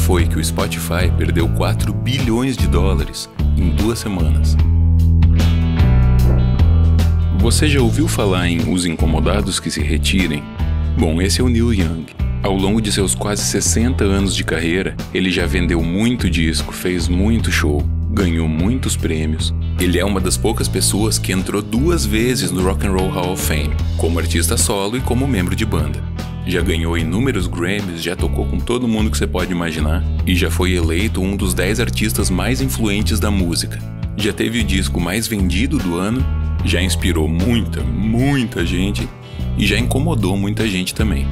foi que o Spotify perdeu 4 bilhões de dólares em 2 semanas. Você já ouviu falar em Os Incomodados que se retirem? Bom, esse é o Neil Young. Ao longo de seus quase 60 anos de carreira, ele já vendeu muito disco, fez muito show, ganhou muitos prêmios. Ele é uma das poucas pessoas que entrou 2 vezes no Rock and Roll Hall of Fame, como artista solo e como membro de banda. Já ganhou inúmeros Grammys, já tocou com todo mundo que você pode imaginar e já foi eleito um dos 10 artistas mais influentes da música. Já teve o disco mais vendido do ano, já inspirou muita gente e já incomodou muita gente também.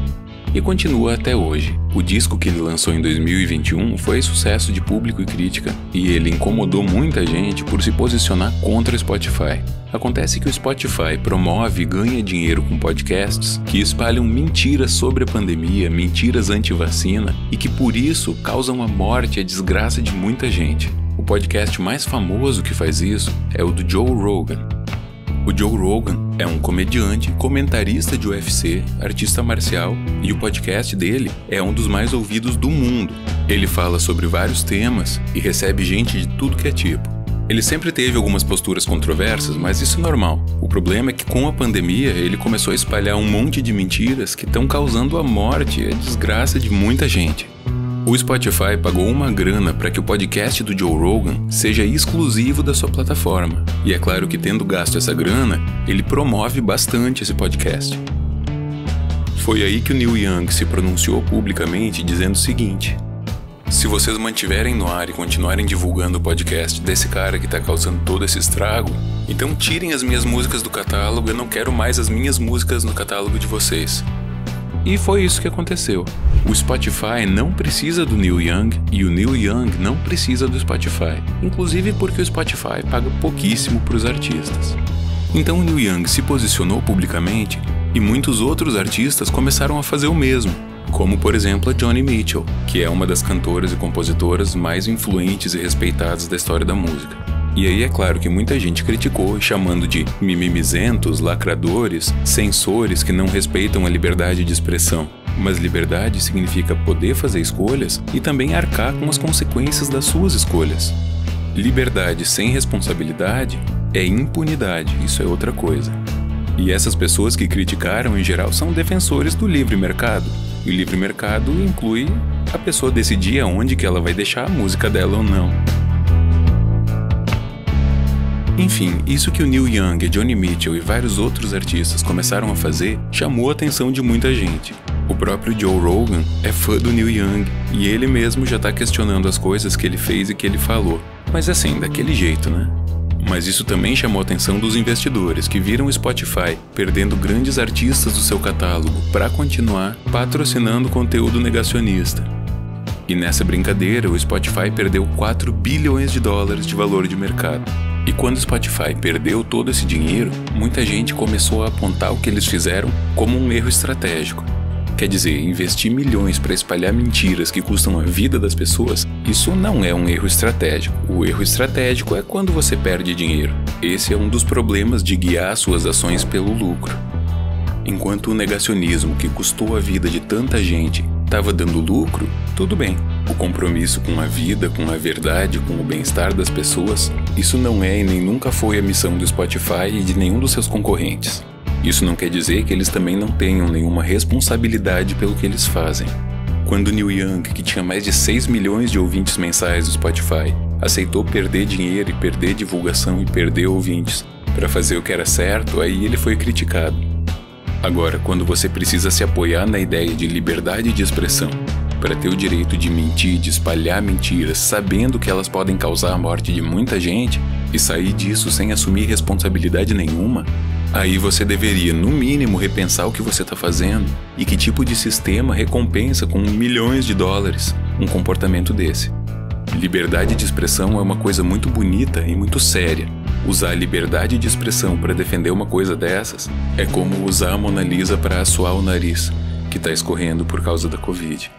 E continua até hoje. O disco que ele lançou em 2021 foi sucesso de público e crítica, e ele incomodou muita gente por se posicionar contra o Spotify. Acontece que o Spotify promove e ganha dinheiro com podcasts que espalham mentiras sobre a pandemia, mentiras anti-vacina, e que por isso causam a morte e a desgraça de muita gente. O podcast mais famoso que faz isso é o do Joe Rogan. O Joe Rogan é um comediante, comentarista de UFC, artista marcial, e o podcast dele é um dos mais ouvidos do mundo. Ele fala sobre vários temas e recebe gente de tudo que é tipo. Ele sempre teve algumas posturas controversas, mas isso é normal. O problema é que com a pandemia ele começou a espalhar um monte de mentiras que estão causando a morte e a desgraça de muita gente. O Spotify pagou uma grana para que o podcast do Joe Rogan seja exclusivo da sua plataforma. E é claro que, tendo gasto essa grana, ele promove bastante esse podcast. Foi aí que o Neil Young se pronunciou publicamente dizendo o seguinte: se vocês mantiverem no ar e continuarem divulgando o podcast desse cara que está causando todo esse estrago, então tirem as minhas músicas do catálogo, eu não quero mais as minhas músicas no catálogo de vocês. E foi isso que aconteceu. O Spotify não precisa do Neil Young e o Neil Young não precisa do Spotify, inclusive porque o Spotify paga pouquíssimo para os artistas. Então o Neil Young se posicionou publicamente e muitos outros artistas começaram a fazer o mesmo, como por exemplo a Joni Mitchell, que é uma das cantoras e compositoras mais influentes e respeitadas da história da música. E aí é claro que muita gente criticou, chamando de mimimizentos, lacradores, censores que não respeitam a liberdade de expressão. Mas liberdade significa poder fazer escolhas e também arcar com as consequências das suas escolhas. Liberdade sem responsabilidade é impunidade, isso é outra coisa. E essas pessoas que criticaram, em geral, são defensores do livre mercado. E o livre mercado inclui a pessoa decidir aonde que ela vai deixar a música dela ou não. Enfim, isso que o Neil Young, a Joni Mitchell e vários outros artistas começaram a fazer chamou a atenção de muita gente. O próprio Joe Rogan é fã do Neil Young e ele mesmo já está questionando as coisas que ele fez e que ele falou. Mas assim, daquele jeito, né? Mas isso também chamou a atenção dos investidores que viram o Spotify perdendo grandes artistas do seu catálogo para continuar patrocinando conteúdo negacionista. E nessa brincadeira, o Spotify perdeu 4 bilhões de dólares de valor de mercado. E quando o Spotify perdeu todo esse dinheiro, muita gente começou a apontar o que eles fizeram como um erro estratégico. Quer dizer, investir milhões para espalhar mentiras que custam a vida das pessoas, isso não é um erro estratégico. O erro estratégico é quando você perde dinheiro. Esse é um dos problemas de guiar suas ações pelo lucro. Enquanto o negacionismo que custou a vida de tanta gente estava dando lucro, tudo bem. O compromisso com a vida, com a verdade, com o bem-estar das pessoas, isso não é e nem nunca foi a missão do Spotify e de nenhum dos seus concorrentes. Isso não quer dizer que eles também não tenham nenhuma responsabilidade pelo que eles fazem. Quando o Neil Young, que tinha mais de 6 milhões de ouvintes mensais do Spotify, aceitou perder dinheiro e perder divulgação e perder ouvintes para fazer o que era certo, aí ele foi criticado. Agora, quando você precisa se apoiar na ideia de liberdade de expressão para ter o direito de mentir, de espalhar mentiras, sabendo que elas podem causar a morte de muita gente e sair disso sem assumir responsabilidade nenhuma, aí você deveria, no mínimo, repensar o que você está fazendo e que tipo de sistema recompensa com milhões de dólares um comportamento desse. Liberdade de expressão é uma coisa muito bonita e muito séria. Usar a liberdade de expressão para defender uma coisa dessas é como usar a Mona Lisa para assoar o nariz, que está escorrendo por causa da Covid.